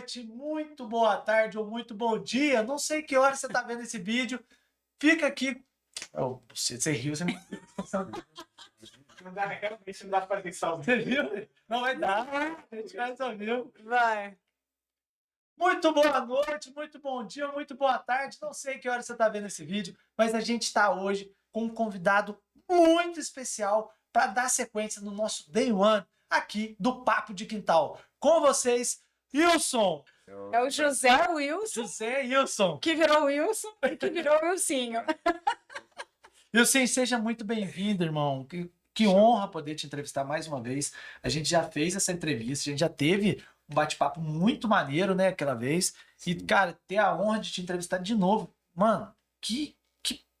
noite, muito boa tarde ou muito bom dia. Não sei que hora você está vendo esse vídeo. Fica aqui. Você riu, você não. Não dá, realmente não dá para atenção. Você viu? Não vai dar. A gente vai resolver. Vai. Muito boa noite, muito bom dia, muito boa tarde. Não sei que hora você está vendo esse vídeo, mas a gente está hoje com um convidado muito especial para dar sequência no nosso Day One aqui do Papo de Quintal. Com vocês, Wilson. É o José Wilson, José Wilson. que virou Wilson e que virou Wilsinho. Wilson, seja muito bem-vindo, irmão. Que honra poder te entrevistar mais uma vez. A gente já fez essa entrevista, a gente já teve um bate-papo muito maneiro, né, aquela vez. E, cara, ter a honra de te entrevistar de novo. Mano, que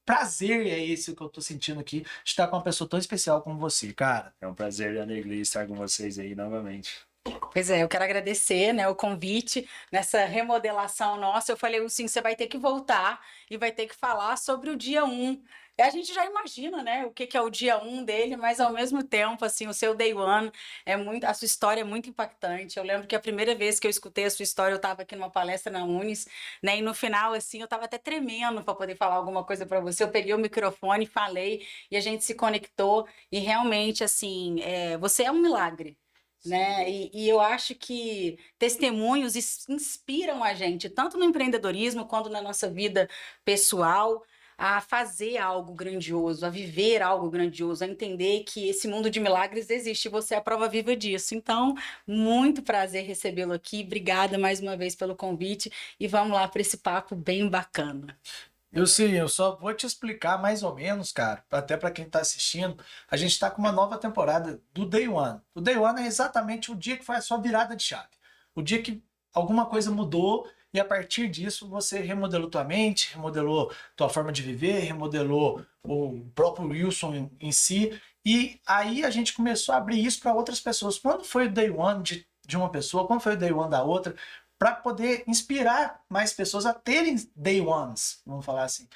prazer é esse que eu tô sentindo aqui de estar com uma pessoa tão especial como você, cara. É um prazer e alegria estar com vocês aí novamente. Pois é, eu quero agradecer, né, o convite nessa remodelação nossa. Eu falei, Wilson, você vai ter que voltar e vai ter que falar sobre o dia 1. A gente já imagina, né, o que é o dia 1 dele, mas ao mesmo tempo, assim, o seu Day One a sua história é muito impactante. Eu lembro que a primeira vez que eu escutei a sua história, eu estava aqui numa palestra na Unis, né, e no final, assim, eu estava até tremendo para poder falar alguma coisa para você. Eu peguei o microfone, falei e a gente se conectou e realmente, assim, você é um milagre. Né? E eu acho que testemunhos inspiram a gente, tanto no empreendedorismo quanto na nossa vida pessoal, a fazer algo grandioso, a viver algo grandioso, a entender que esse mundo de milagres existe e você é a prova viva disso. Então, muito prazer recebê-lo aqui. Obrigada mais uma vez pelo convite e vamos lá para esse papo bem bacana. Eu só vou te explicar mais ou menos, cara, até para quem está assistindo. A gente está com uma nova temporada do Day One. O Day One é exatamente o dia que foi a sua virada de chave. O dia que alguma coisa mudou e a partir disso você remodelou tua mente, remodelou tua forma de viver, remodelou o próprio Wilson em si. E aí a gente começou a abrir isso para outras pessoas. Quando foi o Day One de uma pessoa, quando foi o Day One da outra, para poder inspirar mais pessoas a terem day ones, vamos falar assim.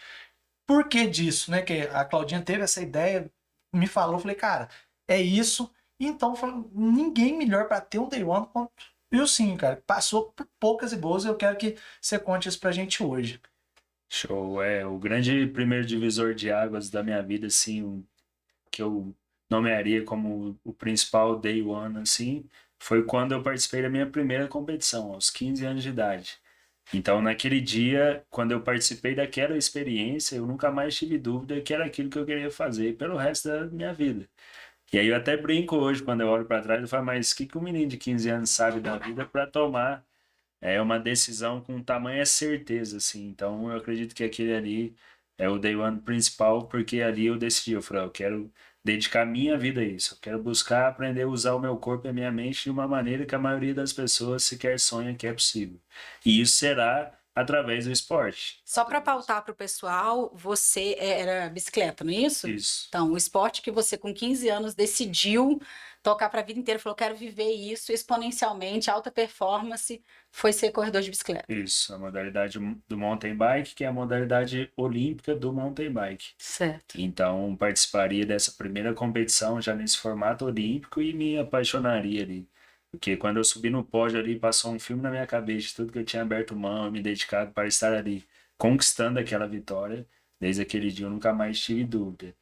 Por que disso, né? Que a Claudinha teve essa ideia, me falou, falei, cara, é isso. Então, ninguém melhor para ter um day one quanto eu sim, cara. Passou por poucas e boas, eu quero que você conte isso pra gente hoje. Show, o grande primeiro divisor de águas da minha vida, assim, que eu nomearia como o principal day one, assim, foi quando eu participei da minha primeira competição, aos 15 anos de idade. Então, naquele dia, quando eu participei daquela experiência, eu nunca mais tive dúvida que era aquilo que eu queria fazer pelo resto da minha vida. E aí eu até brinco hoje, quando eu olho para trás, eu falo, mas o que um menino de 15 anos sabe da vida para tomar uma decisão com tamanha certeza, assim. Então, eu acredito que aquele ali é o day one principal, porque ali eu decidi, eu falei, eu quero dedicar minha vida a isso. Eu quero buscar aprender a usar o meu corpo e a minha mente de uma maneira que a maioria das pessoas sequer sonha que é possível. E isso será através do esporte. Só para pautar para o pessoal, você era bicicleta, não é isso? Isso. Então, o esporte que você com 15 anos decidiu tocar para a vida inteira, falou, quero viver isso exponencialmente, alta performance, foi ser corredor de bicicleta. Isso, a modalidade do mountain bike, que é a modalidade olímpica do mountain bike. Certo. Então, participaria dessa primeira competição já nesse formato olímpico e me apaixonaria ali. Porque quando eu subi no pódio ali, passou um filme na minha cabeça, tudo que eu tinha aberto mão e me dedicado para estar ali, conquistando aquela vitória. Desde aquele dia eu nunca mais tive dúvida.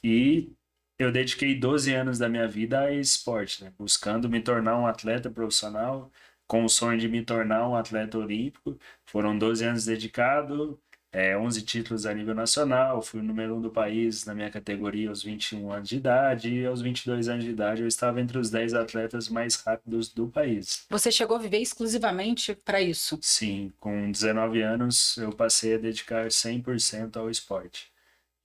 E eu dediquei 12 anos da minha vida a esse esporte, né? Buscando me tornar um atleta profissional, com o sonho de me tornar um atleta olímpico. Foram 12 anos dedicados, 11 títulos a nível nacional, fui o número 1 do país na minha categoria aos 21 anos de idade, e aos 22 anos de idade eu estava entre os 10 atletas mais rápidos do país. Você chegou a viver exclusivamente para isso? Sim, com 19 anos eu passei a dedicar 100% ao esporte.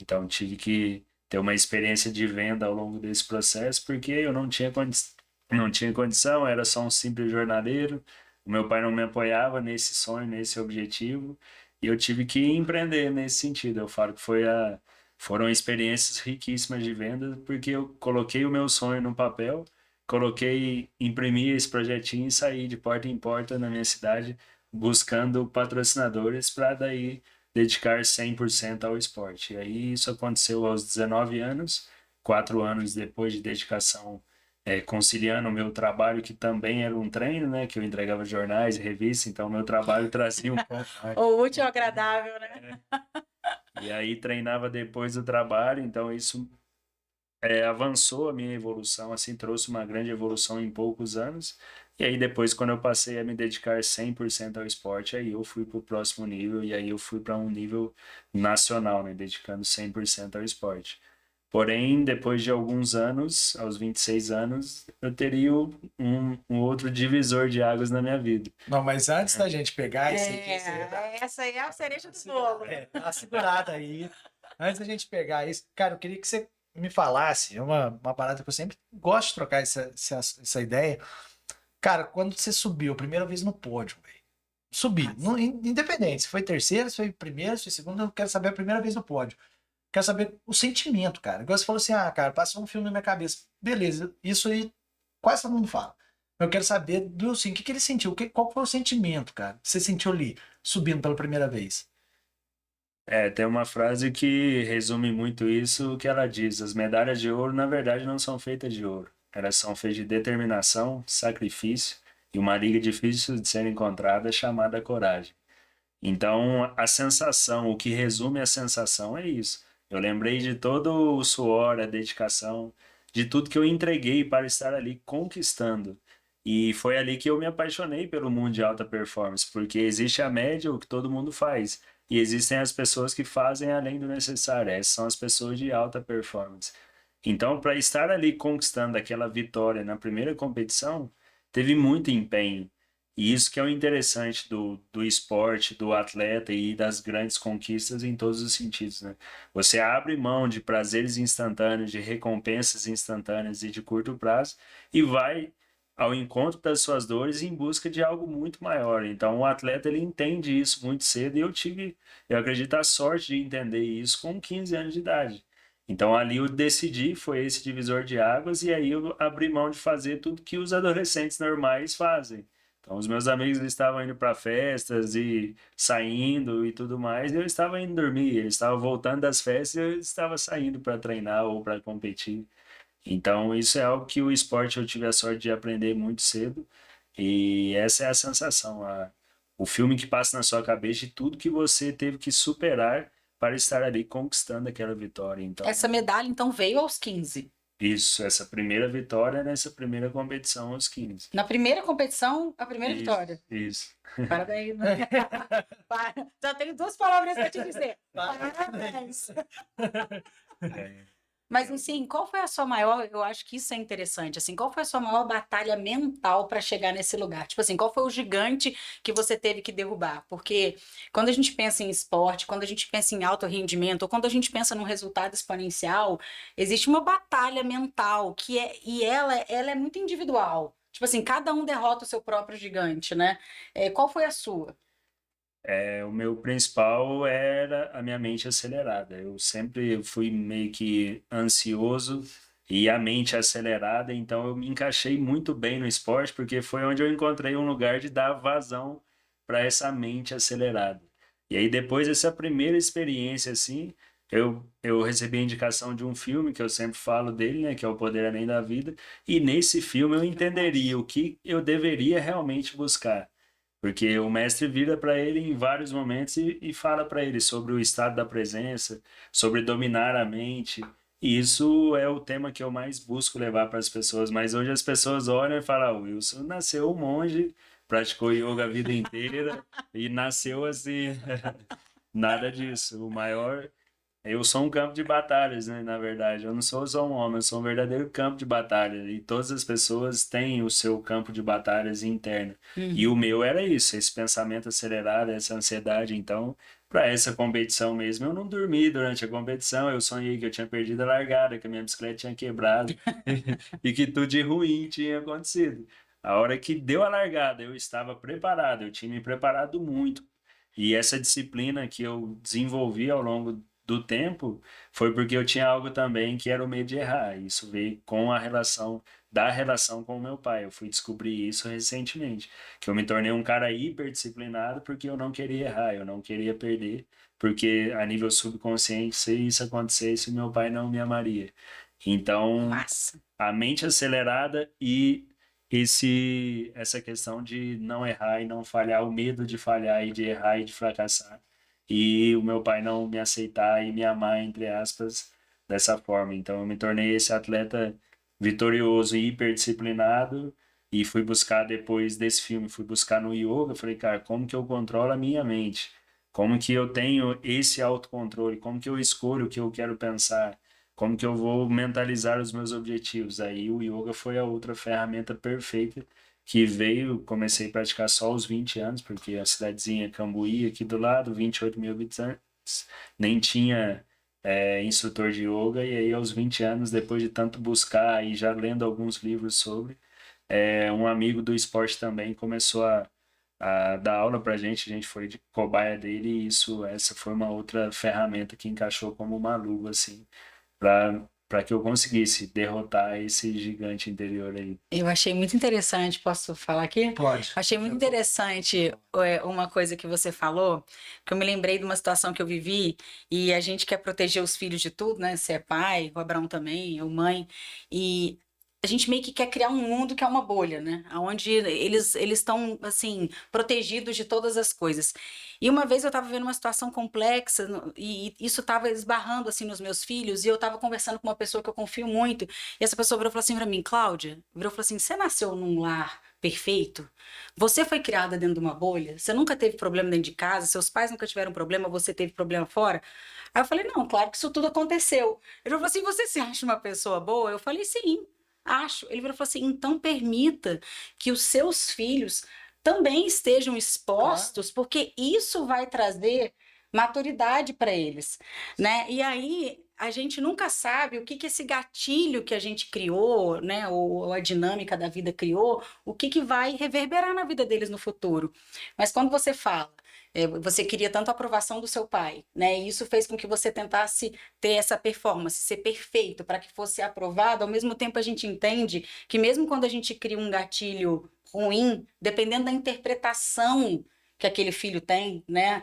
Então tive que ter uma experiência de venda ao longo desse processo, porque eu não tinha condição, era só um simples jornaleiro, o meu pai não me apoiava nesse sonho, nesse objetivo, e eu tive que empreender nesse sentido. Eu falo que foram experiências riquíssimas de venda, porque eu coloquei o meu sonho no papel, imprimi esse projetinho e saí de porta em porta na minha cidade, buscando patrocinadores para daí dedicar 100% ao esporte. E aí isso aconteceu aos 19 anos, 4 anos depois de dedicação conciliando o meu trabalho, que também era um treino, né? Que eu entregava jornais e revistas, então meu trabalho trazia um pouco. O útil ao agradável, né? E aí treinava depois do trabalho, então isso avançou a minha evolução, assim, trouxe uma grande evolução em poucos anos. E aí depois, quando eu passei a me dedicar 100% ao esporte, aí eu fui para o próximo nível, e aí eu fui para um nível nacional, né? Dedicando 100% ao esporte. Porém, depois de alguns anos, aos 26 anos, eu teria um outro divisor de águas na minha vida. Não, mas antes da gente pegar isso aqui, Essa aí é a cereja do bolo. dá uma segurada aí. Antes da gente pegar isso, cara, eu queria que você me falasse, é uma parada que eu sempre gosto de trocar essa ideia. Cara, quando você subiu a primeira vez no pódio, velho. Subir, independente, se foi terceiro, se foi primeiro, se foi segundo, eu quero saber a primeira vez no pódio. Quero saber o sentimento, cara. Igual você falou assim, cara, passou um filme na minha cabeça. Beleza, isso aí quase todo mundo fala. Eu quero saber do assim, o que ele sentiu, qual foi o sentimento, cara, que você sentiu ali, subindo pela primeira vez. Tem uma frase que resume muito isso, que ela diz: as medalhas de ouro, na verdade, não são feitas de ouro. Elas são feitas de determinação, sacrifício e uma liga difícil de ser encontrada chamada coragem. Então, a sensação, o que resume a sensação é isso. Eu lembrei de todo o suor, a dedicação, de tudo que eu entreguei para estar ali conquistando. E foi ali que eu me apaixonei pelo mundo de alta performance, porque existe a média, o que todo mundo faz, e existem as pessoas que fazem além do necessário. Essas são as pessoas de alta performance. Então, para estar ali conquistando aquela vitória na primeira competição, teve muito empenho. E isso que é o interessante do esporte, do atleta e das grandes conquistas em todos os sentidos, né? Você abre mão de prazeres instantâneos, de recompensas instantâneas e de curto prazo e vai ao encontro das suas dores em busca de algo muito maior. Então, o atleta ele entende isso muito cedo e eu acredito, a sorte de entender isso com 15 anos de idade. Então, ali eu decidi, foi esse divisor de águas, e aí eu abri mão de fazer tudo que os adolescentes normais fazem. Então, os meus amigos estavam indo para festas e saindo e tudo mais, e eu estava indo dormir. Eles estavam voltando das festas e eu estava saindo para treinar ou para competir. Então, isso é algo que o esporte eu tive a sorte de aprender muito cedo, e essa é a sensação, o filme que passa na sua cabeça de tudo que você teve que superar para estar ali conquistando aquela vitória. Então, Essa medalha, então, veio aos 15. isso, essa primeira vitória nessa primeira competição aos 15. Na primeira competição, a primeira Isso, vitória. isso. Parabéns. Só tenho duas palavras para te dizer. Parabéns. Mas, assim, qual foi a sua maior... Eu acho que isso é interessante, assim, qual foi a sua maior batalha mental para chegar nesse lugar? Tipo assim, qual foi o gigante que você teve que derrubar? Porque quando a gente pensa em esporte, quando a gente pensa em alto rendimento, ou quando a gente pensa num resultado exponencial, existe uma batalha mental e ela é muito individual. Tipo assim, cada um derrota o seu próprio gigante, né? Qual foi a sua? O meu principal era a minha mente acelerada. Eu sempre fui meio que ansioso e a mente acelerada, então eu me encaixei muito bem no esporte, porque foi onde eu encontrei um lugar de dar vazão para essa mente acelerada. E aí, depois dessa primeira experiência, assim, eu recebi a indicação de um filme que eu sempre falo dele, né, que é O Poder Além da Vida, e nesse filme eu entenderia o que eu deveria realmente buscar. Porque o mestre vira para ele em vários momentos e fala para ele sobre o estado da presença, sobre dominar a mente. E isso é o tema que eu mais busco levar para as pessoas. Mas hoje as pessoas olham e falam: "Ah, o Wilson nasceu um monge, praticou yoga a vida inteira e nasceu assim." Nada disso. Eu sou um campo de batalhas, né? Na verdade, eu não sou só um homem, eu sou um verdadeiro campo de batalha. E todas as pessoas têm o seu campo de batalhas interno. E o meu era isso, esse pensamento acelerado, essa ansiedade. Então, para essa competição mesmo, eu não dormi durante a competição. Eu sonhei que eu tinha perdido a largada, que a minha bicicleta tinha quebrado e que tudo de ruim tinha acontecido. A hora que deu a largada, eu estava preparado, eu tinha me preparado muito. E essa disciplina que eu desenvolvi ao longo do tempo foi porque eu tinha algo também que era o medo de errar. Isso veio com a relação com o meu pai. Eu fui descobrir isso recentemente, que eu me tornei um cara hiperdisciplinado porque eu não queria errar, eu não queria perder, porque a nível subconsciente, se isso acontecesse, meu pai não me amaria. Então, Massa. a mente acelerada e essa questão de não errar e não falhar, o medo de falhar e de errar e de fracassar. E o meu pai não me aceitar e me amar, entre aspas, dessa forma. Então, eu me tornei esse atleta vitorioso e hiperdisciplinado. E fui buscar, depois desse filme, fui buscar no yoga. Falei, cara, como que eu controlo a minha mente? Como que eu tenho esse autocontrole? Como que eu escolho o que eu quero pensar? Como que eu vou mentalizar os meus objetivos? Aí o yoga foi a outra ferramenta perfeita que veio. Comecei a praticar só aos 20 anos, porque a cidadezinha Cambuí, aqui do lado, 28 mil habitantes, nem tinha instrutor de yoga. E aí, aos 20 anos, depois de tanto buscar e já lendo alguns livros sobre, um amigo do esporte também começou a dar aula pra gente. A gente foi de cobaia dele, e essa foi uma outra ferramenta que encaixou como uma luva, assim, para que eu conseguisse derrotar esse gigante interior aí. Eu achei muito interessante, posso falar aqui? Pode. Achei muito interessante uma coisa que você falou, que eu me lembrei de uma situação que eu vivi, e a gente quer proteger os filhos de tudo, né? Você é pai, o Abraão também, eu mãe, e a gente meio que quer criar um mundo que é uma bolha, né? Onde eles estão, assim, protegidos de todas as coisas. E uma vez eu estava vendo uma situação complexa e isso estava esbarrando, assim, nos meus filhos, e eu estava conversando com uma pessoa que eu confio muito, e essa pessoa virou e falou assim para mim, Cláudia, virou e falou assim, você nasceu num lar perfeito? Você foi criada dentro de uma bolha? Você nunca teve problema dentro de casa? Seus pais nunca tiveram problema? Você teve problema fora? Aí eu falei, não, claro que isso tudo aconteceu. Ele falou assim, você se acha uma pessoa boa? Eu falei, sim. Acho. Ele virou e falou assim: então permita que os seus filhos também estejam expostos, porque isso vai trazer maturidade para eles, né? E aí a gente nunca sabe o que que esse gatilho que a gente criou, né, ou a dinâmica da vida criou, o que que vai reverberar na vida deles no futuro. Mas quando você fala, você queria tanto a aprovação do seu pai, né? E isso fez com que você tentasse ter essa performance, ser perfeito para que fosse aprovado. Ao mesmo tempo, a gente entende que mesmo quando a gente cria um gatilho ruim, dependendo da interpretação que aquele filho tem, né,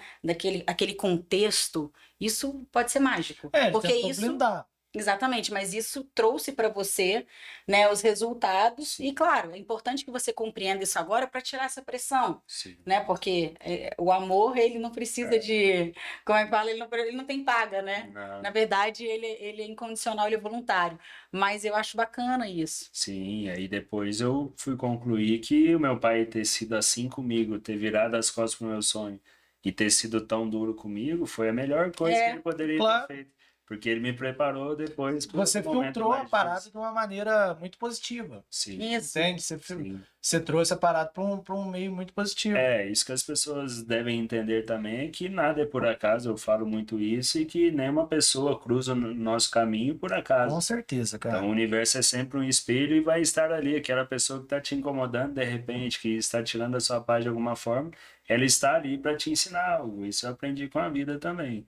aquele contexto, isso pode ser mágico, Ele porque tentou isso blindar. exatamente, mas isso trouxe para você, né, os resultados. E claro, é importante que você compreenda isso agora para tirar essa pressão, Sim. né? Porque o amor, ele não precisa de, como é que fala, ele não tem paga, né? Não. Na verdade, ele é incondicional, ele é voluntário. Mas eu acho bacana isso. Sim, aí depois eu fui concluir que o meu pai ter sido assim comigo, ter virado as costas pro meu sonho e ter sido tão duro comigo, foi a melhor coisa que É, ele poderia ter Claro. feito. Porque ele me preparou depois para Você o momento filtrou a mais parada difícil. de uma maneira muito positiva. Sim, isso. Entende? sim. Você trouxe a parada para um meio muito positivo. Isso que as pessoas devem entender também é que nada é por acaso, eu falo muito isso, e que nenhuma pessoa cruza o nosso caminho por acaso. Com certeza, Então, cara. o universo é sempre um espelho e vai estar ali. Aquela pessoa que está te incomodando, de repente, que está tirando a sua paz de alguma forma, ela está ali para te ensinar algo. Isso eu aprendi com a vida também.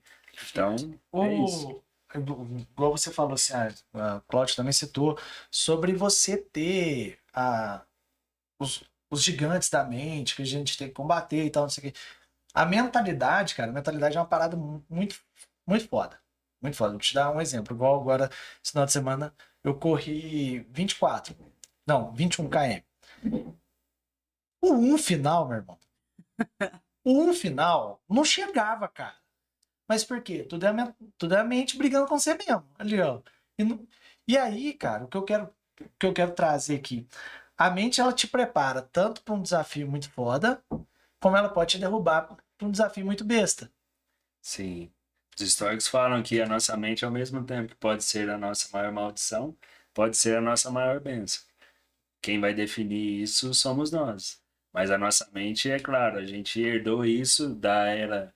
Então, é isso. Igual você falou assim, a Cláudia também citou, sobre você ter os gigantes da mente que a gente tem que combater e tal, não sei o quê. A mentalidade, cara, a mentalidade é uma parada muito, muito foda. Muito foda. Vou te dar um exemplo. Igual agora, esse final de semana, eu corri 24. Não, 21 km. O final, meu irmão. O final não chegava, cara. Mas por quê? Tudo é a mente brigando com você mesmo. Ali, ó. E aí, cara, o que eu quero trazer aqui. A mente, ela te prepara tanto para um desafio muito foda, como ela pode te derrubar para um desafio muito besta. Sim. Os históricos falam que a nossa mente, ao mesmo tempo que pode ser a nossa maior maldição, pode ser a nossa maior bênção. Quem vai definir isso somos nós. Mas a nossa mente, é claro, a gente herdou isso da era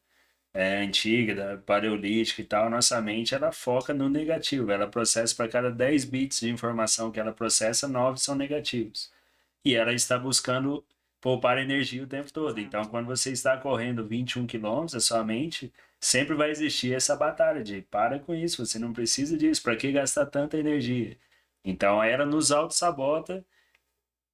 antiga, da paleolítica e tal. A nossa mente, ela foca no negativo. Ela processa, para cada 10 bits de informação que ela processa, 9 são negativos. E ela está buscando poupar energia o tempo todo. Então, quando você está correndo 21 quilômetros, a sua mente sempre vai existir essa batalha de para com isso, você não precisa disso, para que gastar tanta energia? Então, ela nos auto-sabota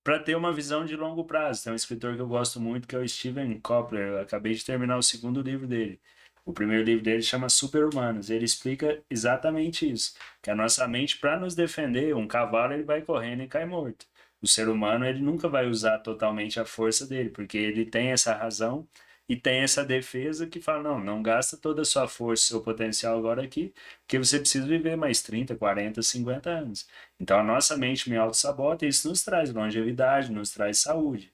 para ter uma visão de longo prazo. Tem um escritor que eu gosto muito, que é o Steven Kotler. Eu acabei de terminar o segundo livro dele. O primeiro livro dele chama Super-Humanos. Ele explica exatamente isso, que a nossa mente, para nos defender, um cavalo ele vai correndo e cai morto. O ser humano ele nunca vai usar totalmente a força dele, porque ele tem essa razão e tem essa defesa que fala, não gasta toda a sua força, seu potencial agora aqui, porque você precisa viver mais 30, 40, 50 anos. Então a nossa mente me auto-sabota e isso nos traz longevidade, nos traz saúde.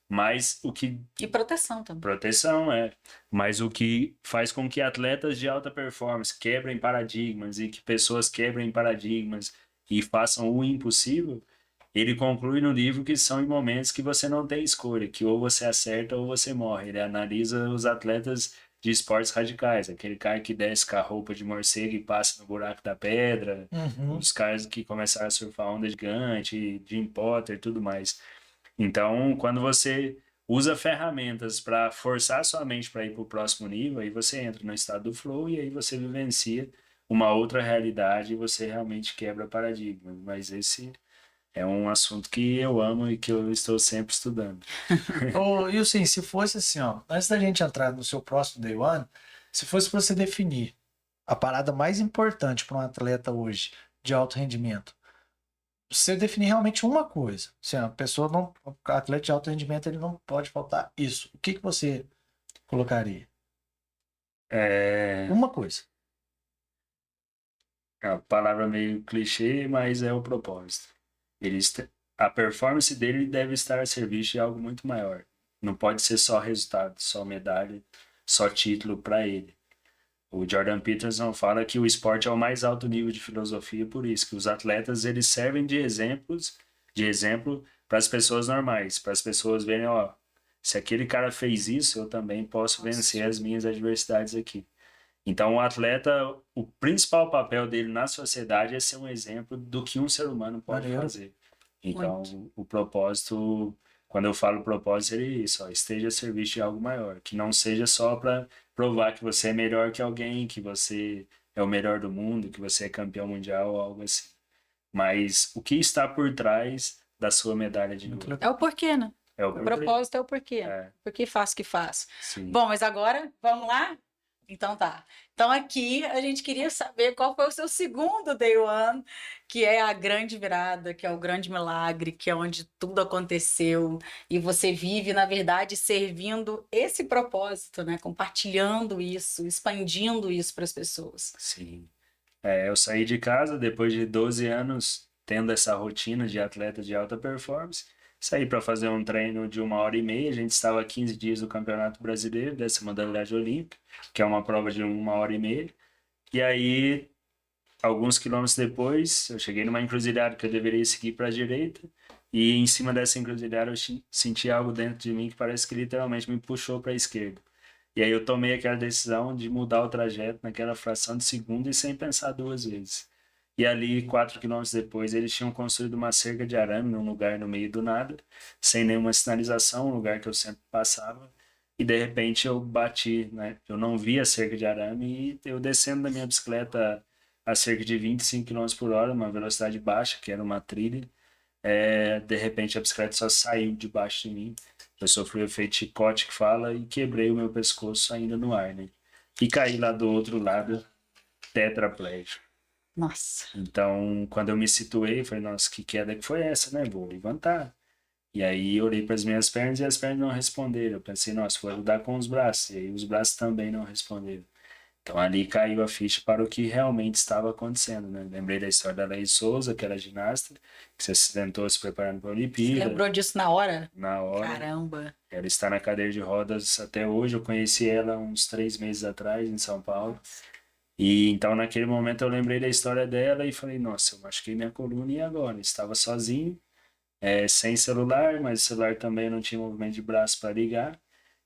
Mas o que... E proteção também. Proteção, é. Mas o que faz com que atletas de alta performance quebrem paradigmas e que pessoas quebrem paradigmas e façam o impossível, ele conclui no livro que são em momentos que você não tem escolha, que ou você acerta ou você morre. Ele analisa os atletas de esportes radicais, aquele cara que desce com a roupa de morcego e passa no buraco da pedra, Uhum. os caras que começaram a surfar onda gigante, Jim Potter e tudo mais. Então, quando você usa ferramentas para forçar sua mente para ir para o próximo nível, aí você entra no estado do flow e aí você vivencia uma outra realidade e você realmente quebra paradigmas. Mas esse é um assunto que eu amo e que eu estou sempre estudando. E assim, se fosse assim, ó, antes da gente entrar no seu próximo Day One, se fosse para você definir a parada mais importante para um atleta hoje de alto rendimento, você definir realmente uma coisa. Assim, a pessoa não, o atleta de alto rendimento, ele não pode faltar isso. O que que você colocaria? É Uma coisa. uma palavra meio clichê, mas é o propósito. A performance dele deve estar a serviço de algo muito maior. Não pode ser só resultado, só medalha, só título para ele. O Jordan Peterson fala que o esporte é o mais alto nível de filosofia, por isso que os atletas eles servem de exemplo para as pessoas normais, para as pessoas verem, ó, se aquele cara fez isso, eu também posso vencer as minhas adversidades aqui. Então, o atleta, o principal papel dele na sociedade é ser um exemplo do que um ser humano pode Maneiro. fazer. Então, Muito. o propósito, quando eu falo propósito, seria isso, ó, esteja a serviço de algo maior, que não seja só para provar que você é melhor que alguém, que você é o melhor do mundo, que você é campeão mundial ou algo assim. Mas o que está por trás da sua medalha de Muito ouro? É o porquê, né? É o O porquê. propósito é o porquê. É, Por que faz o que faz. sim. Bom, mas agora, vamos lá? Então tá. Então aqui a gente queria saber qual foi o seu segundo Day One, que é a grande virada, que é o grande milagre, que é onde tudo aconteceu e você vive, na verdade, servindo esse propósito, né? Compartilhando isso, expandindo isso para as pessoas. Sim. Eu saí de casa depois de 12 anos tendo essa rotina de atleta de alta performance. Saí para fazer um treino de 1h30. A gente estava a 15 dias do Campeonato Brasileiro, dessa modalidade olímpica, que é uma prova de 1h30. E aí, alguns quilômetros depois, eu cheguei numa encruzilhada que eu deveria seguir para a direita. E em cima dessa encruzilhada eu senti algo dentro de mim que parece que literalmente me puxou para a esquerda. E aí eu tomei aquela decisão de mudar o trajeto naquela fração de segundo e sem pensar duas vezes. E ali, 4 quilômetros depois, eles tinham construído uma cerca de arame num lugar no meio do nada, sem nenhuma sinalização, um lugar que eu sempre passava. E de repente eu bati, né? Eu não vi a cerca de arame e eu descendo da minha bicicleta a cerca de 25 quilômetros por hora, uma velocidade baixa, que era uma trilha. De repente a bicicleta só saiu debaixo de mim. Eu sofri o efeito chicote que fala e quebrei o meu pescoço ainda no ar, né? E caí lá do outro lado, tetraplégico. Nossa. Então, quando eu me situei, falei, nossa, que queda que foi essa, né? Vou levantar. E aí eu olhei para as minhas pernas e as pernas não responderam. Eu pensei, nossa, vou ajudar com os braços. E aí os braços também não responderam. Então ali caiu a ficha para o que realmente estava acontecendo, né? Lembrei da história da Laís Souza, que era ginasta, que se acidentou se preparando para a Você Olimpíada. lembrou disso na hora? Na hora. Caramba. Ela está na cadeira de rodas até hoje. Eu conheci ela uns 3 meses atrás, em São Paulo. E então, naquele momento, eu lembrei da história dela e falei, nossa, eu machuquei minha coluna e agora? Estava sozinho, sem celular, mas o celular também não tinha movimento de braço para ligar.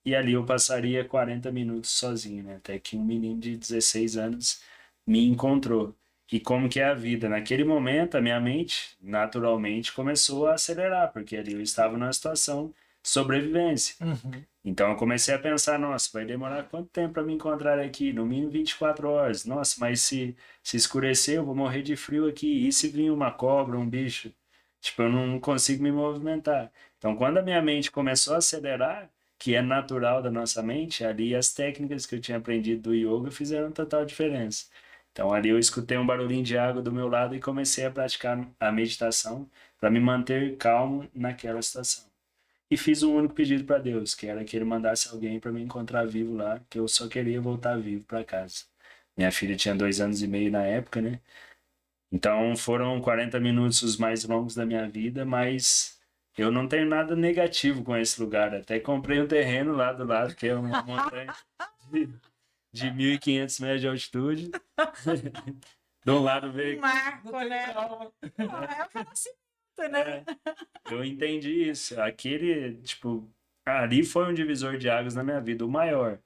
E ali eu passaria 40 minutos sozinho, né? Até que um menino de 16 anos me encontrou. E como que é a vida? Naquele momento, a minha mente, naturalmente, começou a acelerar, porque ali eu estava numa situação de sobrevivência. Uhum. Então eu comecei a pensar, nossa, vai demorar quanto tempo para me encontrar aqui? No mínimo 24 horas. Nossa, mas se escurecer, eu vou morrer de frio aqui. E se vir uma cobra, um bicho? Tipo, eu não consigo me movimentar. Então, quando a minha mente começou a acelerar, que é natural da nossa mente, ali as técnicas que eu tinha aprendido do yoga fizeram total diferença. Então ali eu escutei um barulhinho de água do meu lado e comecei a praticar a meditação para me manter calmo naquela situação. E fiz um único pedido para Deus, que era que ele mandasse alguém para me encontrar vivo lá, que eu só queria voltar vivo para casa. Minha filha tinha 2 anos e meio na época, né? Então foram 40 minutos os mais longos da minha vida, mas eu não tenho nada negativo com esse lugar. Até comprei um terreno lá do lado, que é uma montanha de 1.500 metros de altitude. De um lado veio... Marco, né? É o renascimento, né? Eu entendi isso. Aquele, tipo, ali foi um divisor de águas na minha vida, o maior.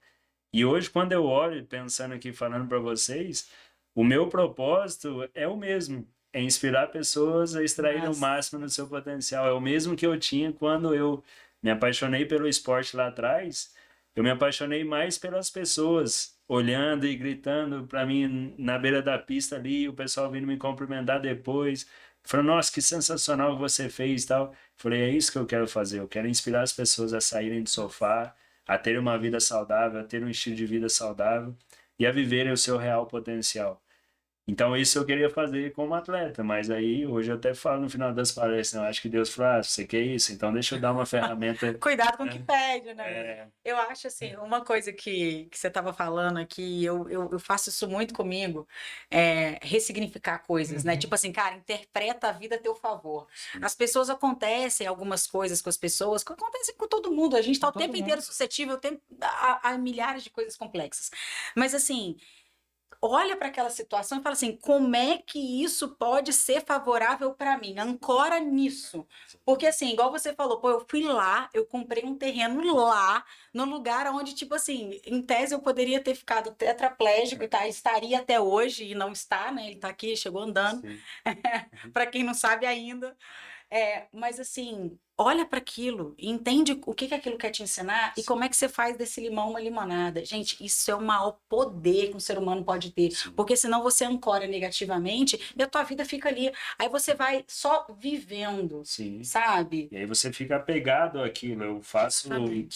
E hoje, quando eu olho, pensando aqui, falando para vocês, o meu propósito é o mesmo. É inspirar pessoas a extrair o máximo do seu potencial. É o mesmo que eu tinha quando eu me apaixonei pelo esporte lá atrás. Eu me apaixonei mais pelas pessoas, olhando e gritando para mim na beira da pista ali, o pessoal vindo me cumprimentar depois. Falando, nossa, que sensacional que você fez e tal. Falei, é isso que eu quero fazer. Eu quero inspirar as pessoas a saírem do sofá, a terem uma vida saudável, a ter um estilo de vida saudável e a viverem o seu real potencial. Então isso eu queria fazer como atleta, mas aí hoje eu até falo no final das palestras, eu acho que Deus falou, você quer isso? Então deixa eu dar uma ferramenta. Cuidado com o que pede, né? Eu acho assim, uma coisa que você estava falando aqui, eu faço isso muito comigo, é ressignificar coisas, né? Tipo assim, cara, interpreta a vida a teu favor. As pessoas acontecem, algumas coisas com as pessoas, que acontecem com todo mundo, a gente está o tempo inteiro suscetível a milhares de coisas complexas. Mas assim, olha para aquela situação e fala assim, como é que isso pode ser favorável para mim? Ancora nisso. Porque assim, igual você falou, pô, eu fui lá, eu comprei um terreno lá, no lugar onde, tipo assim, em tese eu poderia ter ficado tetraplégico e estaria até hoje, e não está, né? Ele está aqui, chegou andando, para quem não sabe ainda. Mas assim, olha para aquilo e entende o que aquilo quer te ensinar e como é que você faz desse limão uma limonada. Gente, isso é o maior poder que um ser humano pode ter, porque senão você ancora negativamente e a tua vida fica ali. Aí você vai só vivendo, sabe? E aí você fica apegado àquilo. Eu faço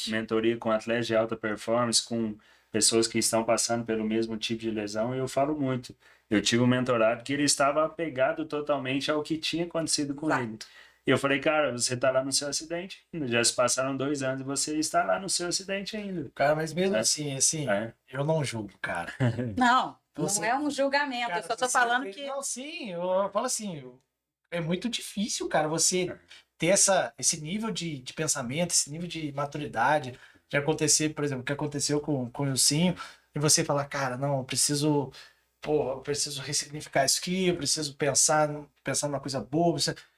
mentoria com atletas de alta performance, com pessoas que estão passando pelo mesmo tipo de lesão, e eu falo muito. Eu tive um mentorado que ele estava apegado totalmente ao que tinha acontecido com ele. E eu falei, cara, você está lá no seu acidente, já se passaram 2 anos e você está lá no seu acidente ainda. Cara, mas mesmo assim, eu não julgo, cara. Não é um julgamento, cara, eu só tô falando que... Não, sim, eu falo assim, é muito difícil, cara, você ter esse nível de pensamento, esse nível de maturidade, de acontecer, por exemplo, o que aconteceu com o Ilcinho, e você falar, cara, não, eu preciso ressignificar isso aqui, eu preciso pensar numa coisa boa,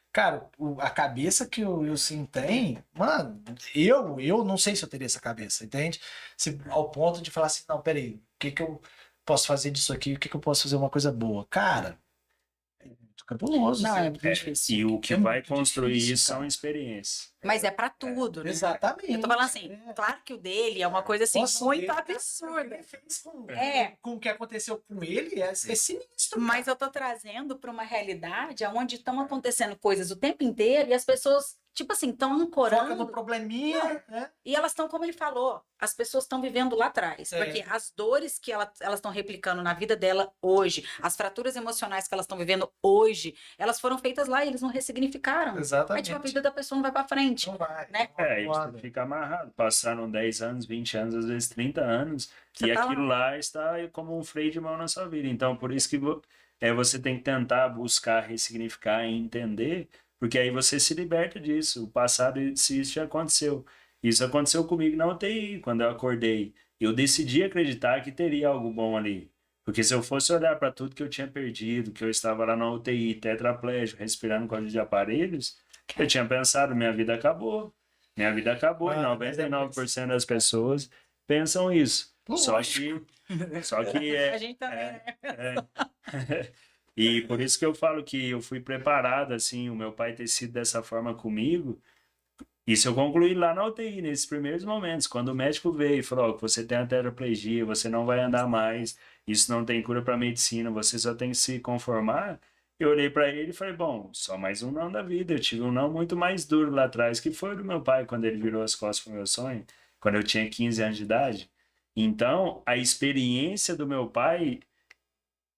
cara, a cabeça que o Wilson tem, mano, eu não sei se eu teria essa cabeça, entende? Ao ponto de falar assim, não, peraí, o que eu posso fazer disso aqui? O que eu posso fazer uma coisa boa? Cara, é muito cabuloso. Não, é muito difícil. E o que vai construir isso são experiências. Mas é pra tudo, né? Exatamente. Eu tô falando assim, claro que o dele é uma coisa assim, muito absurda. Ele fez com o que aconteceu com ele é sinistro. Mas eu tô trazendo para uma realidade onde estão acontecendo coisas o tempo inteiro e as pessoas, tipo assim, estão ancorando. Foca no probleminha, né? E elas estão, como ele falou, as pessoas estão vivendo lá atrás. Porque as dores que elas estão replicando na vida dela hoje, as fraturas emocionais que elas estão vivendo hoje, elas foram feitas lá e eles não ressignificaram. Exatamente. Aí, tipo, a vida da pessoa não vai para frente. Não vai. Né? E você fica amarrado. Passaram 10 anos, 20 anos, às vezes 30 anos, Você e tá aquilo lá está como um freio de mão na sua vida. Então, por isso que você tem que tentar buscar ressignificar e entender, porque aí você se liberta disso. O passado, se isso já aconteceu. Isso aconteceu comigo na UTI, quando eu acordei. Eu decidi acreditar que teria algo bom ali. Porque se eu fosse olhar para tudo que eu tinha perdido, que eu estava lá na UTI, tetraplégico, respirando com a de aparelhos, eu tinha pensado, minha vida acabou. Minha vida acabou. E 99% das pessoas pensam isso. Só que A gente também, E por isso que eu falo que eu fui preparado, assim, o meu pai ter sido dessa forma comigo. Isso eu concluí lá na UTI, nesses primeiros momentos, quando o médico veio e falou, que você tem a tetraplegia, você não vai andar mais, isso não tem cura para medicina, você só tem que se conformar. Eu olhei para ele e falei, bom, só mais um não da vida. Eu tive um não muito mais duro lá atrás, que foi do meu pai, quando ele virou as costas pro meu sonho. quando eu tinha 15 anos de idade. Então, a experiência do meu pai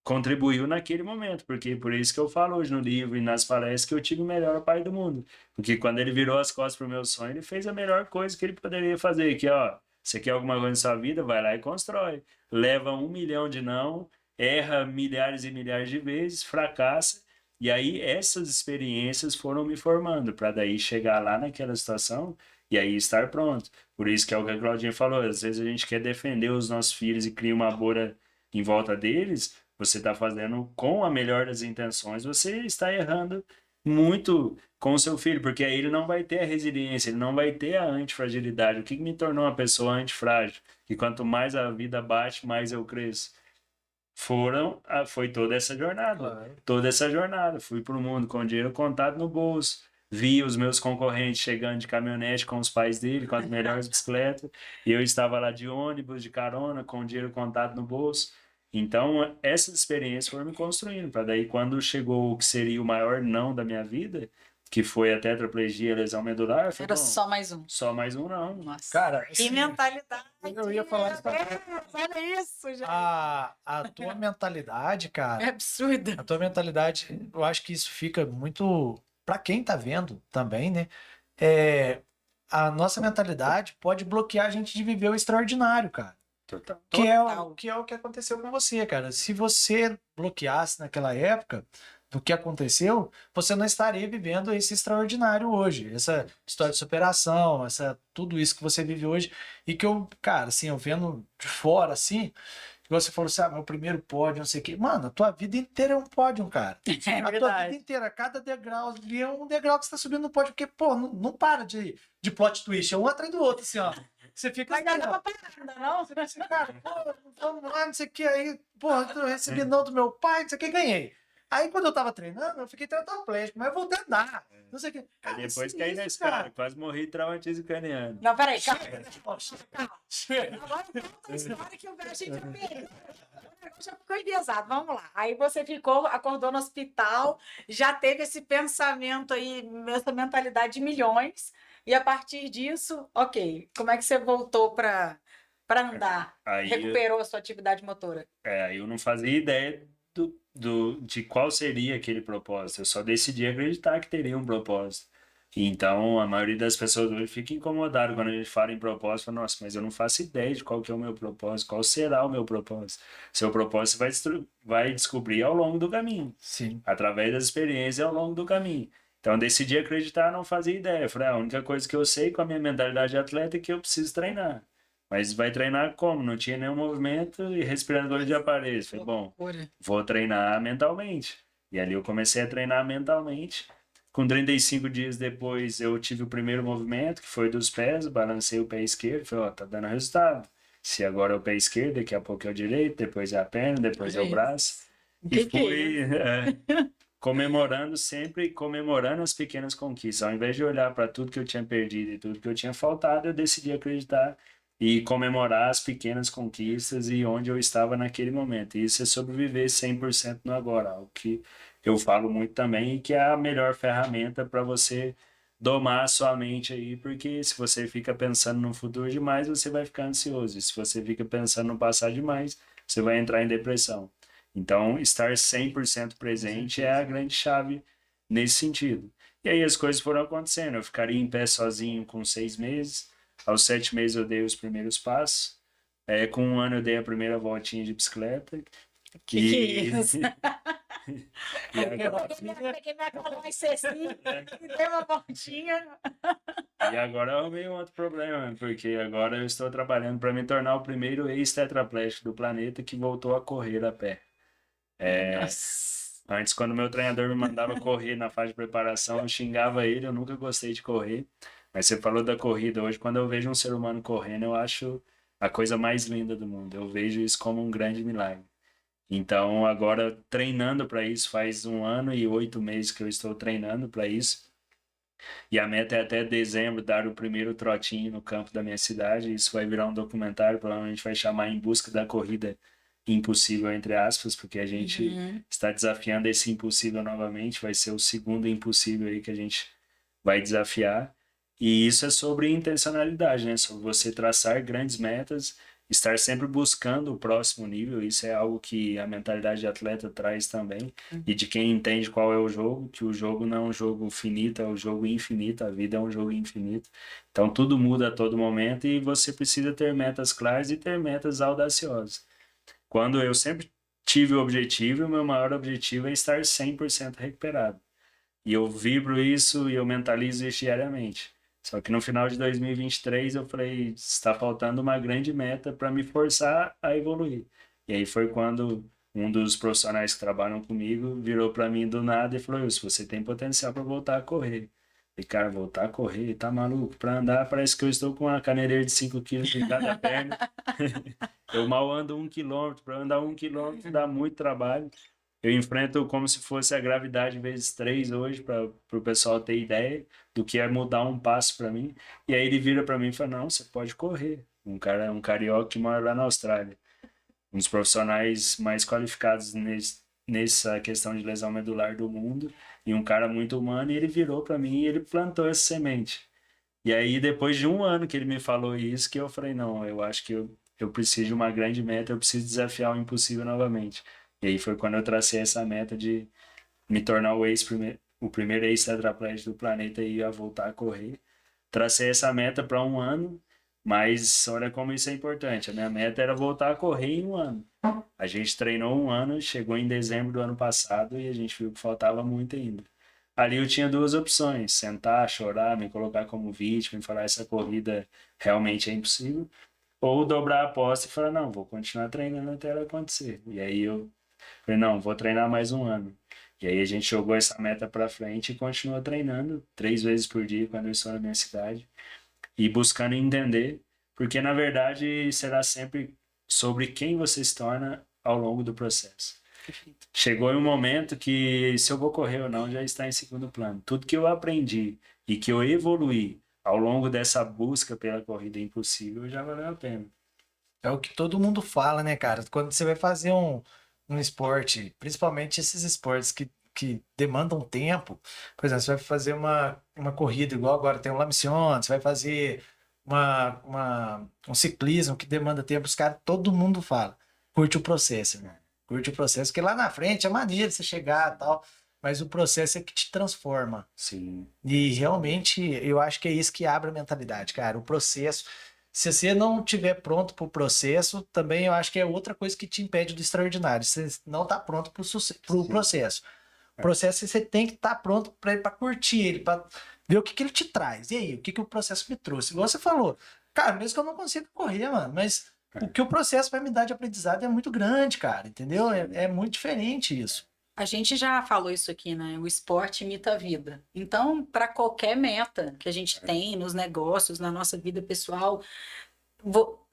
contribuiu naquele momento, porque por isso que eu falo hoje no livro e nas palestras que eu tive o melhor pai do mundo. Porque quando ele virou as costas pro meu sonho, ele fez a melhor coisa que ele poderia fazer, que ó, você quer alguma coisa na sua vida, vai lá e constrói. Leva 1 milhão de não, erra milhares e milhares de vezes, fracassa, e aí essas experiências foram me formando, para daí chegar lá naquela situação e aí estar pronto. Por isso que é o que a Claudinha falou, às vezes a gente quer defender os nossos filhos e cria uma bolha em volta deles, você está fazendo com a melhor das intenções, você está errando muito com o seu filho, porque aí ele não vai ter a resiliência, ele não vai ter a antifragilidade. O que me tornou uma pessoa antifrágil? Que quanto mais a vida bate, mais eu cresço. Foi toda essa jornada. Claro. Toda essa jornada. Fui para o mundo com dinheiro contado no bolso. Vi os meus concorrentes chegando de caminhonete com os pais dele, com as melhores bicicletas. E eu estava lá de ônibus, de carona, com dinheiro contado no bolso. Então, essas experiências foram me construindo. Para daí, quando chegou o que seria o maior não da minha vida, que foi a tetraplegia, a lesão medular, eu falei, Era bom, só mais um. só mais um não. Nossa. Cara, Que assim, mentalidade. eu ia falar isso também. Olha isso, gente. A tua mentalidade, É cara, absurdo. a tua mentalidade, eu acho que isso fica muito para quem tá vendo também, né? É, a nossa mentalidade pode bloquear a gente de viver o extraordinário, cara. Total. Que é o que aconteceu com você, cara. Se você bloqueasse naquela época do que aconteceu, você não estaria vivendo esse extraordinário hoje. Essa história de superação, tudo isso que você vive hoje. E que eu, cara, assim, eu vendo de fora, assim, que você falou assim, meu primeiro pódio, não sei o quê. Mano, a tua vida inteira é um pódio, cara. É A tua vida verdade. inteira, cada degrau ali é um degrau que você tá subindo no pódio, porque, pô, não para de plot twist, é um atrás do outro, assim, ó. Você fica Mas assim, não ó. dá pra parar, não? Você pensa, cara, pô, vamos lá, não sei o que, aí, pô, eu recebi não do meu pai, não sei o que, ganhei. Aí quando eu tava treinando, eu fiquei tetraplégico, mas eu voltei a andar, não sei o que. Aí Cara, depois assim, caí na isso, escada, quase morri de traumatismo craniano. Não, peraí, calma. Chega. Agora conta a história que a gente já perdeu. Já ficou enviesado, vamos lá. Aí você acordou no hospital, já teve esse pensamento aí, essa mentalidade de milhões, e a partir disso, ok, como é que você voltou para andar? Aí, Recuperou a sua atividade motora? aí eu não fazia ideia de qual seria aquele propósito. Eu só decidi acreditar que teria um propósito. Então, a maioria das pessoas hoje fica incomodada quando a gente fala em propósito. Fala, nossa, mas eu não faço ideia de qual que é o meu propósito, qual será o meu propósito. Seu propósito vai descobrir ao longo do caminho, Sim. através das experiências ao longo do caminho. Então, eu decidi acreditar, não fazia ideia. Eu falei, a única coisa que eu sei com a minha mentalidade de atleta é que eu preciso treinar. Mas vai treinar como? Não tinha nenhum movimento e respirador de aparelho. Falei, bom, vou treinar mentalmente. E ali eu comecei a treinar mentalmente. Com 35 dias depois, eu tive o primeiro movimento, que foi dos pés, balancei o pé esquerdo, falei, ó, tá dando resultado. Se agora é o pé esquerdo, daqui a pouco é o direito, depois é a perna, depois é o braço. E fui comemorando sempre, comemorando as pequenas conquistas. Ao invés de olhar para tudo que eu tinha perdido e tudo que eu tinha faltado, eu decidi acreditar e comemorar as pequenas conquistas e onde eu estava naquele momento. E isso é sobreviver 100% no agora, algo que eu falo muito também e que é a melhor ferramenta para você domar a sua mente aí, porque se você fica pensando no futuro demais, você vai ficar ansioso. E se você fica pensando no passado demais, você vai entrar em depressão. Então, estar 100% presente é a grande chave nesse sentido. E aí as coisas foram acontecendo. Eu ficaria em pé sozinho com 6 meses. Aos 7 meses eu dei os primeiros passos. Com 1 ano eu dei a primeira voltinha de bicicleta. Que é isso? E agora, Peguei minha cola mais cecinha e dei uma voltinha. e agora eu arrumei um outro problema, porque agora eu estou trabalhando para me tornar o primeiro ex-tetraplégico do planeta que voltou a correr a pé. Nossa. Antes, quando meu treinador me mandava correr na fase de preparação, eu xingava ele, eu nunca gostei de correr. Mas você falou da corrida hoje, quando eu vejo um ser humano correndo, eu acho a coisa mais linda do mundo. Eu vejo isso como um grande milagre. Então, agora, treinando para isso, faz 1 ano e 8 meses que eu estou treinando para isso. E a meta é até dezembro dar o primeiro trotinho no campo da minha cidade. Isso vai virar um documentário, provavelmente vai chamar Em Busca da Corrida Impossível, entre aspas, porque a gente está desafiando esse impossível novamente. Vai ser o segundo impossível aí que a gente vai desafiar. E isso é sobre intencionalidade, né? Sobre você traçar grandes metas, estar sempre buscando o próximo nível. Isso é algo que a mentalidade de atleta traz também. E de quem entende qual é o jogo, que o jogo não é um jogo finito, é um jogo infinito, a vida é um jogo infinito. Então tudo muda a todo momento e você precisa ter metas claras e ter metas audaciosas. Quando eu sempre tive o objetivo, o meu maior objetivo é estar 100% recuperado. E eu vibro isso e eu mentalizo isso diariamente. Só que no final de 2023 eu falei, está faltando uma grande meta para me forçar a evoluir. E aí foi quando um dos profissionais que trabalham comigo virou para mim do nada e falou, se você tem potencial para voltar a correr. E cara, voltar a correr, tá maluco? Para andar parece que eu estou com uma caneleira de 5 quilos em cada perna. Eu mal ando 1 quilômetro, para andar 1 quilômetro dá muito trabalho. Eu enfrento como se fosse a gravidade vezes 3 hoje, para o pessoal ter ideia do que é mudar um passo para mim. E aí ele vira para mim e fala: Não, você pode correr. Um carioca que mora lá na Austrália, um dos profissionais mais qualificados nessa questão de lesão medular do mundo, e um cara muito humano. E ele virou para mim e ele plantou essa semente. E aí, depois de um ano que ele me falou isso, que eu falei: Não, eu acho que eu preciso de uma grande meta, eu preciso desafiar o impossível novamente. E aí foi quando eu tracei essa meta de me tornar o primeiro ex-tetraplégico do planeta e ia voltar a correr. Tracei essa meta para um ano, mas olha como isso é importante. A minha meta era voltar a correr em um ano. A gente treinou um ano, chegou em dezembro do ano passado e a gente viu que faltava muito ainda. Ali eu tinha duas opções: sentar, chorar, me colocar como vítima e falar essa corrida realmente é impossível, ou dobrar a aposta e falar, não, vou continuar treinando até ela acontecer. E aí eu falei, não, vou treinar mais um ano. E aí a gente jogou essa meta para frente e continua treinando 3 vezes por dia quando eu estou na minha cidade e buscando entender, porque na verdade será sempre sobre quem você se torna ao longo do processo. Chegou em um momento que se eu vou correr ou não já está em segundo plano. Tudo que eu aprendi e que eu evoluí ao longo dessa busca pela corrida impossível já valeu a pena. É o que todo mundo fala, né, cara? Quando você vai fazer um esporte, principalmente esses esportes que demandam tempo, por exemplo, você vai fazer uma corrida, igual agora tem um Lamisiona, você vai fazer um ciclismo que demanda tempo, os caras, todo mundo fala, curte o processo, né? Curte o processo, porque lá na frente é maneiro você chegar e tal, mas o processo é que te transforma. Sim. E realmente eu acho que é isso que abre a mentalidade, cara. O processo. Se você não tiver pronto para o processo, também eu acho que é outra coisa que te impede do extraordinário. Você não está pronto para o processo. O processo você tem que estar pronto para curtir ele, para ver o que ele te traz. E aí, o que o processo me trouxe? Igual você falou, cara, mesmo que eu não consiga correr, mano, mas o que o processo vai me dar de aprendizado é muito grande, cara, entendeu? É muito diferente isso. A gente já falou isso aqui, né? O esporte imita a vida. Então, para qualquer meta que a gente tem nos negócios, na nossa vida pessoal,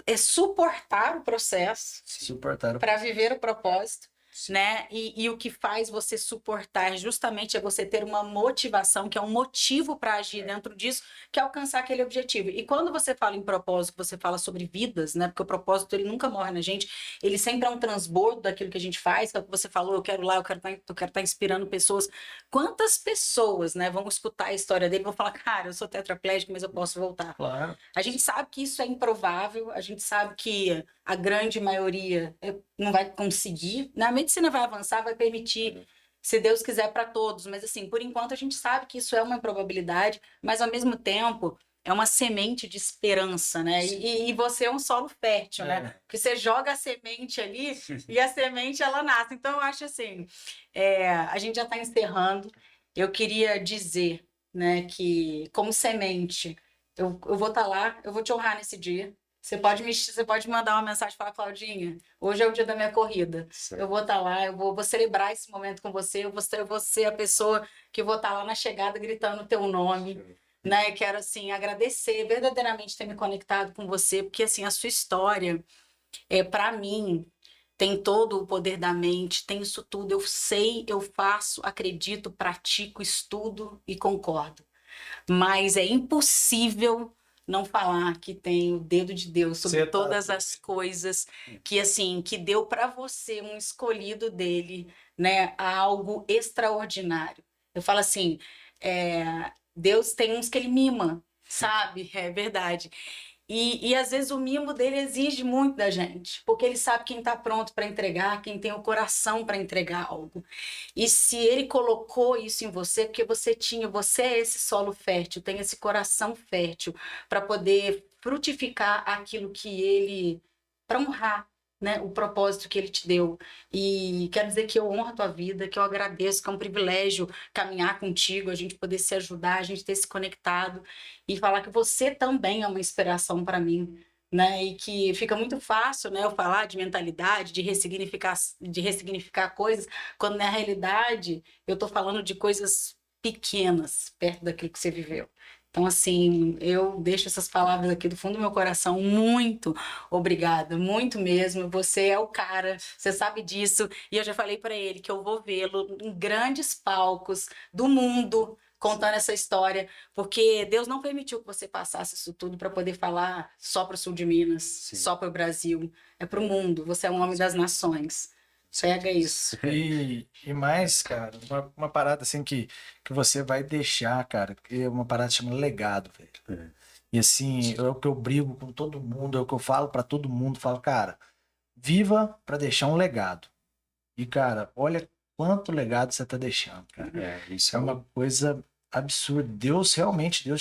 é suportar o processo Suportar o para viver o propósito, né? E o que faz você suportar justamente é você ter uma motivação, que é um motivo para agir dentro disso, que é alcançar aquele objetivo. E quando você fala em propósito, você fala sobre vidas, né? Porque o propósito ele nunca morre na gente, ele sempre é um transbordo daquilo que a gente faz, que é o que você falou, eu quero lá, eu quero estar inspirando pessoas. Quantas pessoas, né, vão escutar a história dele e vão falar, cara, eu sou tetraplégico, mas eu posso voltar. Claro. A gente sabe que isso é improvável, a gente sabe que a grande maioria não vai conseguir. A medicina vai avançar, vai permitir, se Deus quiser, para todos. Mas, assim, por enquanto a gente sabe que isso é uma improbabilidade, mas, ao mesmo tempo, é uma semente de esperança, né? E você é um solo fértil, né? Porque você joga a semente ali e a semente, ela nasce. Então, eu acho assim, a gente já está encerrando. Eu queria dizer, né, que, como semente, eu vou estar lá, eu vou te honrar nesse dia. Você pode mandar uma mensagem e falar, Claudinha, hoje é o dia da minha corrida. Certo. Eu vou estar lá, eu vou celebrar esse momento com você, eu vou ser a pessoa que vou estar lá na chegada gritando o teu nome, né? Eu quero, assim, agradecer, verdadeiramente ter me conectado com você, porque, assim, a sua história, para mim, tem todo o poder da mente, tem isso tudo. Eu sei, eu faço, acredito, pratico, estudo e concordo. Mas é impossível não falar que tem o dedo de Deus sobre Você tá todas doido. as coisas, que assim, que deu para você um escolhido dele, né, algo extraordinário. Eu falo assim, Deus tem uns que ele mima, sabe? É verdade. E às vezes o mimo dele exige muito da gente, porque ele sabe quem está pronto para entregar, quem tem o coração para entregar algo. E se ele colocou isso em você, porque você é esse solo fértil, tem esse coração fértil para poder frutificar aquilo que ele, para honrar, né, o propósito que ele te deu. E quero dizer que eu honro a tua vida, que eu agradeço, que é um privilégio caminhar contigo, a gente poder se ajudar, a gente ter se conectado e falar que você também é uma inspiração para mim, né? E que fica muito fácil, né, eu falar de mentalidade, de ressignificar coisas, quando na realidade eu estou falando de coisas pequenas perto daquilo que você viveu. Então, assim, eu deixo essas palavras aqui do fundo do meu coração. Muito obrigada, muito mesmo. Você é o cara, você sabe disso. E eu já falei para ele que eu vou vê-lo em grandes palcos do mundo, contando essa história, porque Deus não permitiu que você passasse isso tudo para poder falar só para o sul de Minas, Sim. só para o Brasil, é para o mundo. Você é um homem das nações. Pega isso. E mais, cara, uma parada assim que você vai deixar, cara, que é uma parada chamada legado, velho. É. E assim, é o que eu brigo com todo mundo, é o que eu falo pra todo mundo, falo, cara, viva pra deixar um legado. E, cara, olha quanto legado você tá deixando, cara. Isso É uma coisa absurda. Deus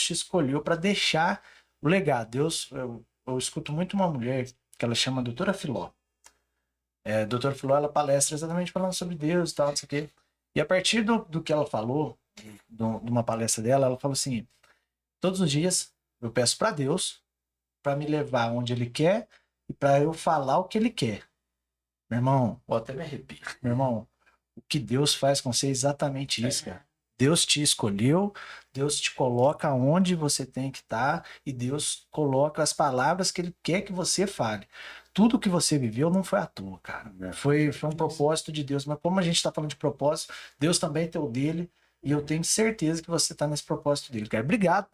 te escolheu pra deixar o legado. Eu escuto muito uma mulher que ela chama Doutora Filó. Doutora Filó, ela palestra exatamente falando sobre Deus e tal, não sei o quê. E a partir do que ela falou, de uma palestra dela, ela falou assim: todos os dias eu peço para Deus para me levar onde Ele quer e para eu falar o que Ele quer. Meu irmão, vou até me arrepio. Meu irmão, o que Deus faz com você é exatamente isso, cara. Deus te escolheu, Deus te coloca onde você tem que estar e Deus coloca as palavras que Ele quer que você fale. Tudo que você viveu não foi à toa, cara. Foi um propósito de Deus. Mas como a gente está falando de propósito, Deus também tem o dele. E eu tenho certeza que você está nesse propósito dele, cara. Obrigado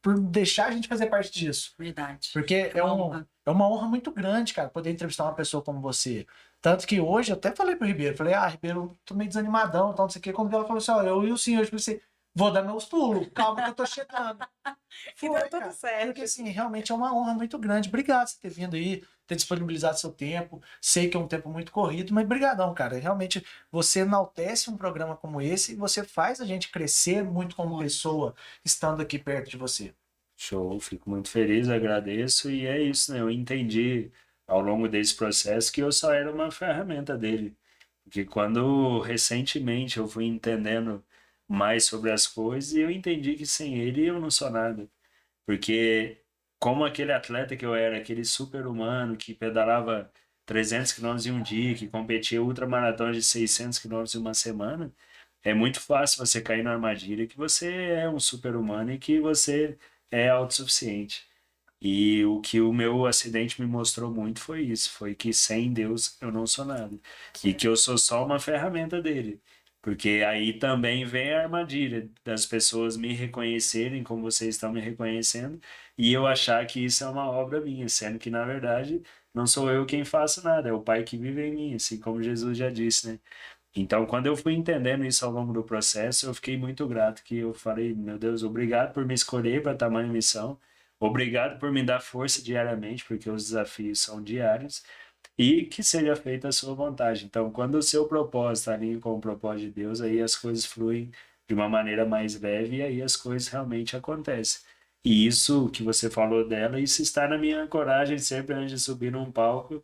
por deixar a gente fazer parte disso. Verdade. Porque é uma honra muito grande, cara, poder entrevistar uma pessoa como você. Tanto que hoje, eu até falei pro Ribeiro, falei, Ribeiro, tô meio desanimadão, tal, não sei o quê. Quando ela falou assim, ó, eu e o senhor, eu pensei, vou dar meus pulos, calma que eu tô chegando. E deu tudo certo. Porque, assim, realmente é uma honra muito grande. Obrigado por você ter vindo aí, ter disponibilizado seu tempo. Sei que é um tempo muito corrido, mas brigadão, cara. Realmente, você enaltece um programa como esse e você faz a gente crescer muito como pessoa, estando aqui perto de você. Show, fico muito feliz, agradeço, e é isso, né? Eu entendi ao longo desse processo que eu só era uma ferramenta dele. Porque quando recentemente eu fui entendendo mais sobre as coisas, eu entendi que sem ele eu não sou nada. Porque como aquele atleta que eu era, aquele super-humano que pedalava 300 quilômetros em um dia, que competia ultramaratonas de 600 quilômetros em uma semana, é muito fácil você cair na armadilha que você é um super-humano e que você é autossuficiente. E o que o meu acidente me mostrou muito foi isso, foi que sem Deus eu não sou nada. E que eu sou só uma ferramenta dele. Porque aí também vem a armadilha das pessoas me reconhecerem como vocês estão me reconhecendo e eu achar que isso é uma obra minha, sendo que na verdade não sou eu quem faço nada, é o Pai que vive em mim, assim como Jesus já disse, né? Então, quando eu fui entendendo isso ao longo do processo, eu fiquei muito grato, que eu falei, meu Deus, obrigado por me escolher para tamanha missão, obrigado por me dar força diariamente, porque os desafios são diários, e que seja feita a sua vontade. Então, quando o seu propósito alinha com o propósito de Deus, aí as coisas fluem de uma maneira mais leve e aí as coisas realmente acontecem. E isso que você falou dela, isso está na minha ancoragem sempre antes de subir num palco.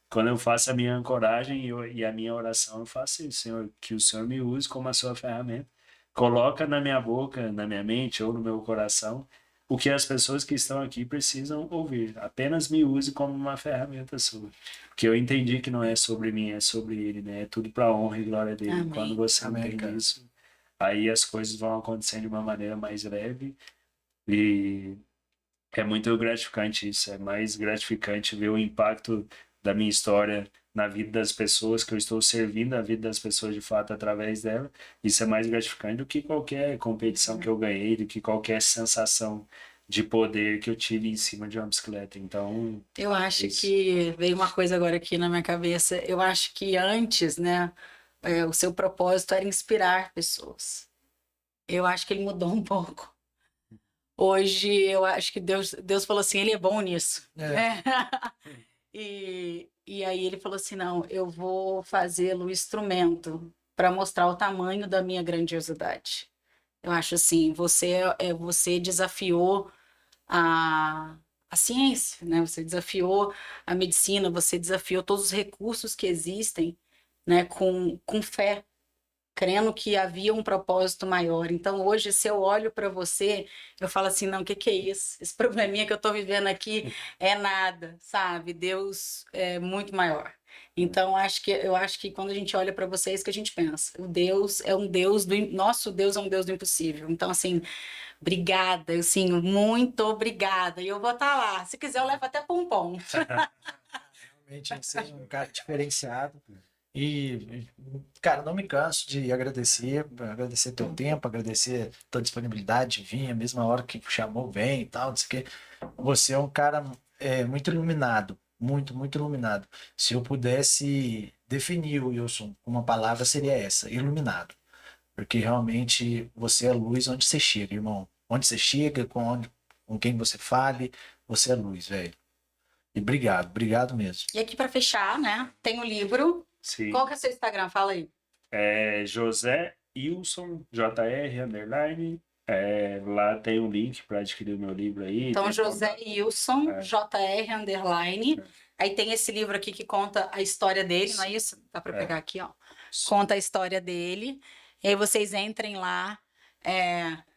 Quando eu faço a minha ancoragem e a minha oração, eu faço isso, Senhor, que o Senhor me use como a sua ferramenta. Coloca na minha boca, na minha mente ou no meu coração o que as pessoas que estão aqui precisam ouvir. Apenas me use como uma ferramenta sua. Porque eu entendi que não é sobre mim, é sobre ele, né? É tudo para a honra e glória dele. Amém. Quando você Amém, entende cara. isso, aí as coisas vão acontecendo de uma maneira mais leve e é muito gratificante isso. É mais gratificante ver o impacto da minha história na vida das pessoas, que eu estou servindo a vida das pessoas de fato através dela. Isso é mais gratificante do que qualquer competição que eu ganhei, do que qualquer sensação de poder que eu tive em cima de uma bicicleta. Então, Eu acho isso. que veio uma coisa agora aqui na minha cabeça. Eu acho que antes, né, o seu propósito era inspirar pessoas. Eu acho que ele mudou um pouco. Hoje eu acho que Deus falou assim, ele é bom nisso. É. E aí ele falou assim, não, eu vou fazê-lo instrumento para mostrar o tamanho da minha grandiosidade. Eu acho assim, você desafiou a, a ciência, né? Você desafiou a medicina, você desafiou todos os recursos que existem, né? Com fé, crendo que havia um propósito maior. Então, hoje, se eu olho para você, eu falo assim, não, o que que é isso? Esse probleminha que eu estou vivendo aqui é nada, sabe? Deus é muito maior. Então, eu acho que quando a gente olha para você, é isso que a gente pensa. O Deus é um Deus nosso Deus é um Deus do impossível. Então, assim, obrigada, assim, muito obrigada. E eu vou estar lá. Se quiser, eu levo até pompom. Realmente você é um cara diferenciado. E, cara, não me canso de agradecer teu tempo, agradecer tua disponibilidade de vir, a mesma hora que chamou, vem e tal, não sei o quê. Você é um cara muito iluminado, muito iluminado. Se eu pudesse definir o Wilson com uma palavra, seria essa, iluminado. Porque realmente você é luz onde você chega, irmão. Onde você chega, com quem você fale, você é luz, velho. E obrigado mesmo. E aqui, para fechar, né, tem o livro. Sim. Qual que é o seu Instagram? Fala aí. É José Ilson, JR, underline. Lá tem um link para adquirir o meu livro aí. Então, tem José contato. Ilson, JR, underline. É. Aí tem esse livro aqui que conta a história dele, não é isso? Dá para É. pegar aqui, ó. Conta a história dele. E aí vocês entrem lá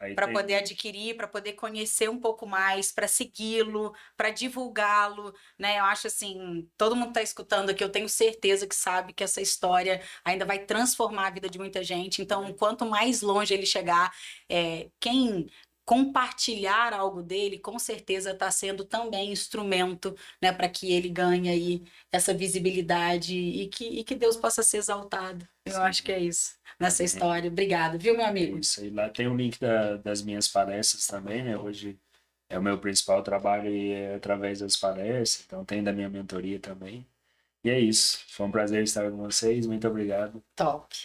Aí para tem- poder adquirir, para poder conhecer um pouco mais, para segui-lo, para divulgá-lo, né? Eu acho assim, todo mundo está escutando aqui, eu tenho certeza que sabe que essa história ainda vai transformar a vida de muita gente. Então, quanto mais longe ele chegar, quem compartilhar algo dele, com certeza está sendo também instrumento, né, para que ele ganhe aí essa visibilidade e que Deus possa ser exaltado. Eu Sim. acho que é isso nessa Amém. história. Obrigado, viu, meu amigo? Isso aí. Lá tem o link das minhas palestras também, né? Hoje é o meu principal trabalho e é através das palestras, então tem da minha mentoria também. E é isso. Foi um prazer estar com vocês. Muito obrigado. Top.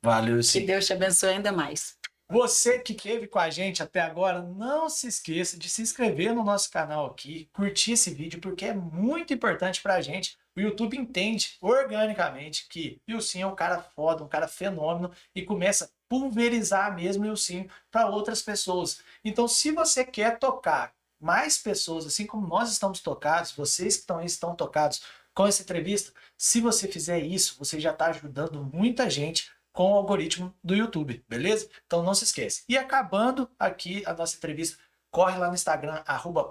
Valeu, Que sim. Deus te abençoe ainda mais. Você que esteve com a gente até agora, não se esqueça de se inscrever no nosso canal aqui, curtir esse vídeo, porque é muito importante pra gente. O YouTube entende organicamente que o Wilson é um cara foda, um cara fenômeno e começa a pulverizar mesmo o Wilson para outras pessoas. Então, se você quer tocar mais pessoas, assim como nós estamos tocados, vocês que estão tocados com essa entrevista, se você fizer isso, você já está ajudando muita gente com o algoritmo do YouTube, beleza? Então não se esqueça. E acabando aqui a nossa entrevista, corre lá no Instagram,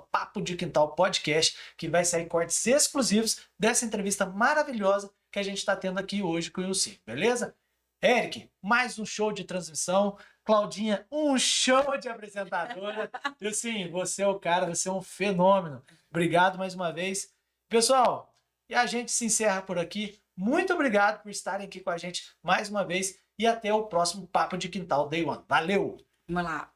@Papo de Quintal Podcast, que vai sair cortes exclusivos dessa entrevista maravilhosa que a gente está tendo aqui hoje com o Wilson, beleza? Eric, mais um show de transmissão. Claudinha, um show de apresentadora. Wilson, você é o cara, você é um fenômeno. Obrigado mais uma vez. Pessoal, e a gente se encerra por aqui. Muito obrigado por estarem aqui com a gente mais uma vez e até o próximo Papo de Quintal Day One. Valeu! Vamos lá.